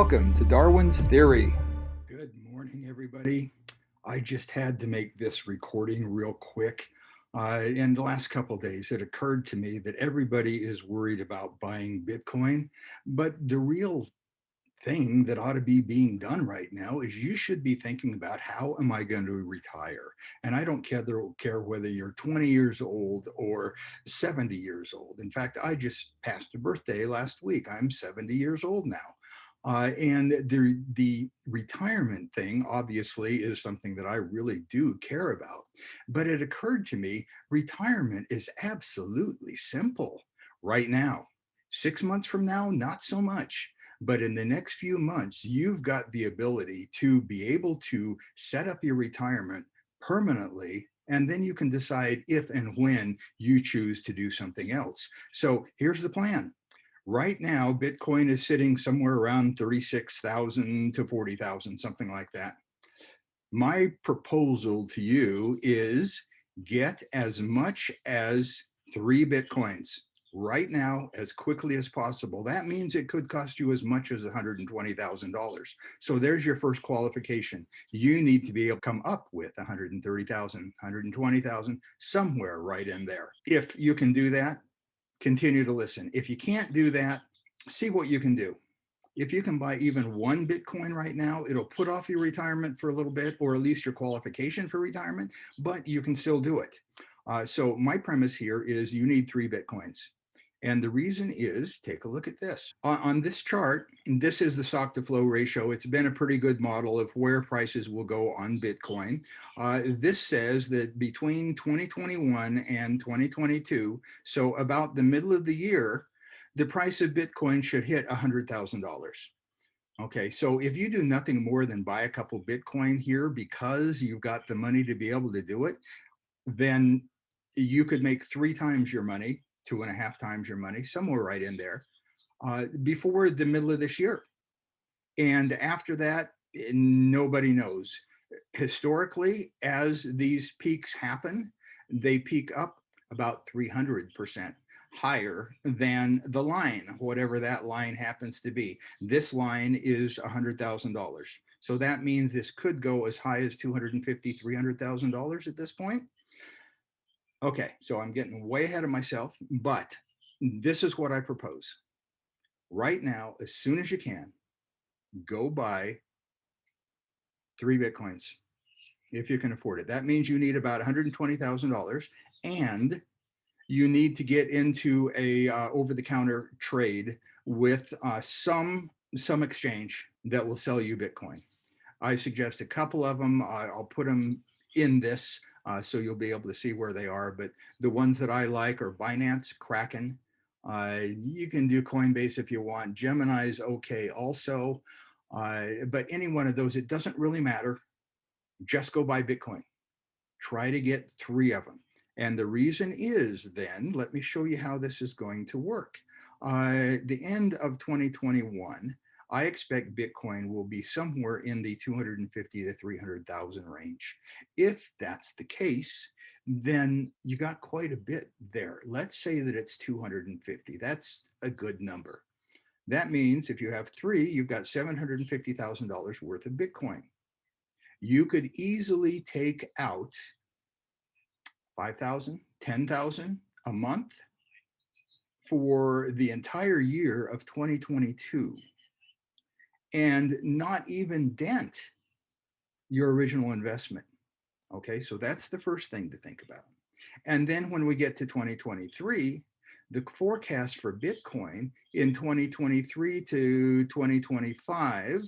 Welcome to Darwin's Theory. Good morning, everybody. I just had to make this recording real quick. In the last couple of days, it occurred to me that everybody is worried about buying Bitcoin, but the real thing that ought to be being done right now is you should be thinking about how am I going to retire? And I don't care whether you're 20 years old or 70 years old. In fact, I just passed a birthday last week. I'm 70 years old now. And the retirement thing obviously is something that I really do care about. But it occurred to me, retirement is absolutely simple right now. 6 months from now, not so much. But in the next few months, you've got the ability to be able to set up your retirement permanently, and then you can decide if and when you choose to do something else. So here's the plan. Right now, Bitcoin is sitting somewhere around 36,000 to 40,000, something like that. My proposal to you is get as much as 3 Bitcoins right now as quickly as possible. That means it could cost you as much as $120,000. So there's your first qualification. You need to be able to come up with 130,000, 120,000, somewhere right in there. If you can do that, continue to listen. If you can't do that, see what you can do. If you can buy even 1 Bitcoin right now, it'll put off your retirement for a little bit, or at least your qualification for retirement, but you can still do it. So my premise here is you need 3 Bitcoins. And the reason is, take a look at this. On this chart, this is the stock to flow ratio. It's been a pretty good model of where prices will go on Bitcoin. This says that between 2021 and 2022, so about the middle of the year, the price of Bitcoin should hit $100,000. Okay, so if you do nothing more than buy a couple Bitcoin here because you've got the money to be able to do it, then you could make 3 times your money, 2.5 times your money, somewhere right in there, before the middle of this year. And after that, nobody knows. Historically, as these peaks happen, they peak up about 300% higher than the line, whatever that line happens to be. This line is $100,000. So that means this could go as high as $250,000, $300,000 at this point. Okay, so I'm getting way ahead of myself, but this is what I propose. Right now, as soon as you can, go buy 3 Bitcoins if you can afford it. That means you need about $120,000, and you need to get into a over-the-counter trade with some exchange that will sell you Bitcoin. I suggest a couple of them. I'll put them in this so you'll be able to see where they are. But the ones that I like are Binance, Kraken. You can do Coinbase if you want. Gemini's okay also. But any one of those, it doesn't really matter. Just go buy Bitcoin. Try to get 3 of them. And the reason is then, let me show you how this is going to work. The end of 2021, I expect Bitcoin will be somewhere in the 250 to 300,000 range. If that's the case, then you got quite a bit there. Let's say that it's 250. That's a good number. That means if you have 3, you've got $750,000 worth of Bitcoin. You could easily take out 5,000, 10,000 a month for the entire year of 2022 and not even dent your original investment. Okay, so that's the first thing to think about. And then when we get to 2023, the forecast for Bitcoin in 2023 to 2025,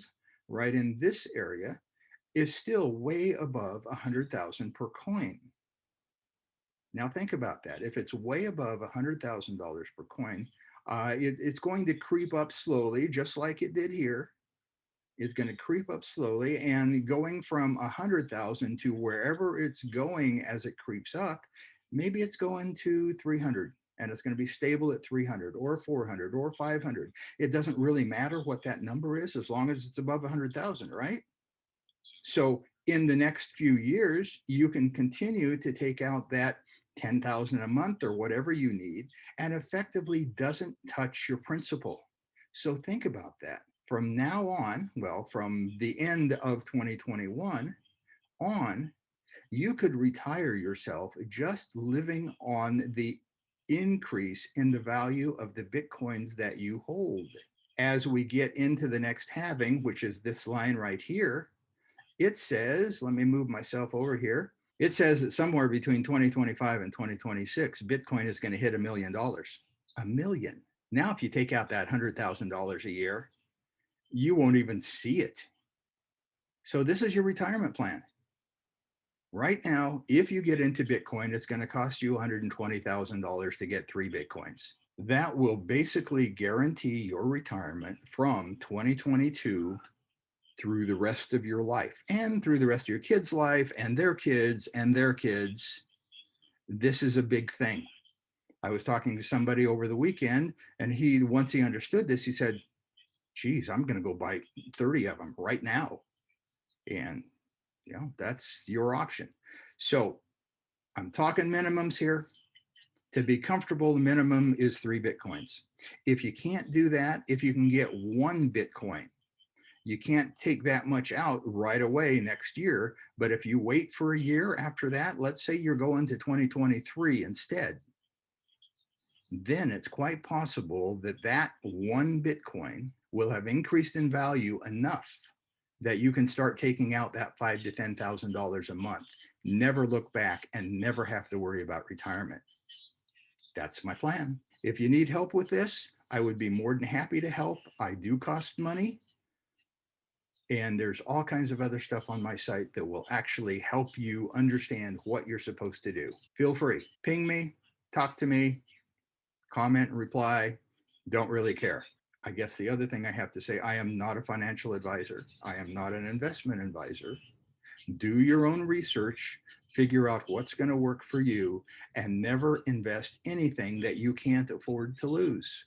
right in this area, is still way above 100,000 per coin. Now think about that. If it's way above $100,000 per coin, it's going to creep up slowly, just like it did here. It's going to creep up slowly, and going from 100,000 to wherever it's going as it creeps up, maybe it's going to 300, and it's going to be stable at 300 or 400 or 500. It doesn't really matter what that number is as long as it's above 100,000, right? So in the next few years, you can continue to take out that 10,000 a month or whatever you need, and effectively doesn't touch your principal. So think about that. From now on, well, from the end of 2021 on, you could retire yourself just living on the increase in the value of the Bitcoins that you hold. As we get into the next halving, which is this line right here, it says, let me move myself over here. It says that somewhere between 2025 and 2026, Bitcoin is going to hit $1 million. $1 million. Now, if you take out that $100,000 a year, you won't even see it. So this is your retirement plan. Right now, if you get into Bitcoin, it's going to cost you $120,000 to get 3 Bitcoins. That will basically guarantee your retirement from 2022 through the rest of your life and through the rest of your kids' life and their kids and their kids. This is a big thing. I was talking to somebody over the weekend, and once he understood this, he said, geez, I'm going to go buy 30 of them right now. And, that's your option. So I'm talking minimums here. To be comfortable, the minimum is 3 Bitcoins. If you can't do that, if you can get 1 Bitcoin, you can't take that much out right away next year. But if you wait for a year after that, let's say you're going to 2023 instead, then it's quite possible that that 1 Bitcoin will have increased in value enough that you can start taking out that $5,000 to $10,000 a month, never look back, and never have to worry about retirement. That's my plan. If you need help with this, I would be more than happy to help. I do cost money. And there's all kinds of other stuff on my site that will actually help you understand what you're supposed to do. Feel free, ping me, talk to me, comment and reply. Don't really care. I guess the other thing I have to say, I am not a financial advisor. I am not an investment advisor. Do your own research, figure out what's going to work for you, and never invest anything that you can't afford to lose.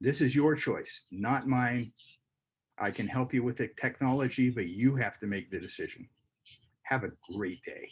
This is your choice, not mine. I can help you with the technology, but you have to make the decision. Have a great day.